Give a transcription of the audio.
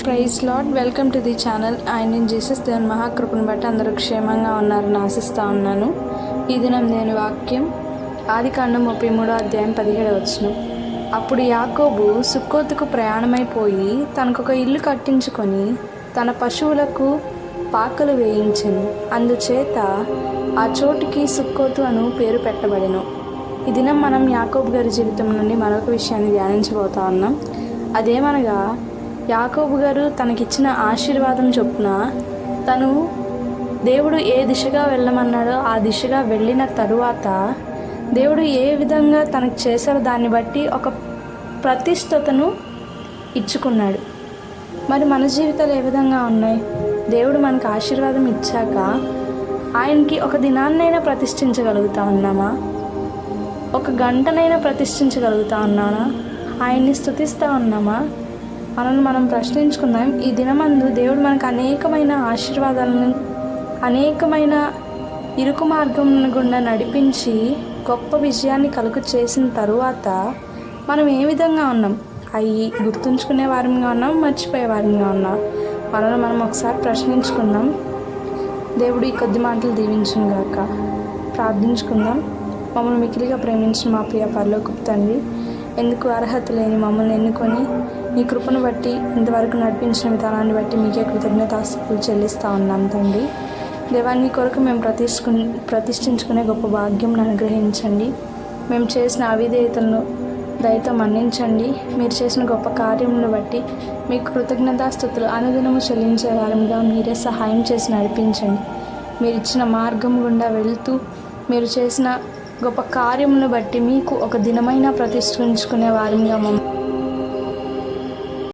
Praise Lord, welcome to the channel. ఆయన Jesus దేవుని మహాకృపను బట్టి అందరూ క్షేమంగా ఉన్నారని ఆశిస్తూ ఉన్నాను. ఈ దినం నేను వాక్యం ఆదికాండం 33:17. అప్పుడు యాకోబు సుక్కోతుకు ప్రయాణమైపోయి తనకొక ఇల్లు కట్టించుకొని తన పశువులకు పాకలు వేయించెను. అందుచేత ఆ చోటుకి సుక్కోతు అను పేరు పెట్టబడెను. ఈ దినం మనం యాకోబు గారి జీవితం నుండి మరొక విషయాన్ని ధ్యానించబోతా ఉన్నాం. అదేమనగా, యాకోబు గారు తనకిచ్చిన ఆశీర్వాదం చొప్పున తను దేవుడు ఏ దిశగా వెళ్ళమన్నాడో ఆ దిశగా వెళ్ళిన తరువాత దేవుడు ఏ విధంగా తనకు చేశారో దాన్ని బట్టి ఒక ప్రతిష్టతను ఇచ్చుకున్నాడు. మరి మన జీవితాలు ఏ విధంగా ఉన్నాయి? దేవుడు మనకు ఆశీర్వాదం ఇచ్చాక ఆయనకి ఒక దినాన్నైనా ప్రతిష్ఠించగలుగుతా ఉన్నామా? ఒక గంటనైనా ప్రతిష్ఠించగలుగుతా ఉన్నానా? ఆయన్ని స్తుతిస్తూ ఉన్నామా? మనల్ని మనం ప్రశ్నించుకుందాం. ఈ దినమందు దేవుడు మనకు అనేకమైన ఆశీర్వాదాలను, అనేకమైన ఇరుకు మార్గం గుండా నడిపించి గొప్ప విజయాన్ని కలుగు చేసిన తరువాత మనం ఏ విధంగా ఉన్నాం? అవి గుర్తుంచుకునే వారంగా ఉన్నాం, మర్చిపోయే వారంగా ఉన్నాం? మనల్ని మనం ఒకసారి ప్రశ్నించుకుందాం. దేవుడు ఈ కొద్ది మాటలు దీవించును గాక. ప్రార్థించుకుందాం. మమ్మల్ని మిక్కిలిగా ప్రేమించిన మా ప్రియ పరలోకపు తండ్రి, ఎందుకు అర్హత లేని మమ్మల్ని ఎన్నుకొని నీ కృపను బట్టి ఇంతవరకు నడిపించిన విధానాన్ని బట్టి మీకే కృతజ్ఞతాస్తుతులు చెల్లిస్తూ ఉన్నాం తండ్రి. దేవాన్ని కొరకు మేము ప్రతిష్ఠించుకునే గొప్ప భాగ్యం అనుగ్రహించండి. మేము చేసిన అవిధేయతలను దయతో మన్నించండి. మీరు చేసిన గొప్ప కార్యములను బట్టి మీకు కృతజ్ఞతాస్తుతులు అనుదినము చెల్లించే వారంగా మీరే సహాయం చేసి నడిపించండి. మీరు ఇచ్చిన మార్గం గుండా వెళుతూ మీరు చేసిన గొప్ప కార్యములను బట్టి మీకు ఒక దినమైన ప్రతిష్ఠించుకునే వారంగా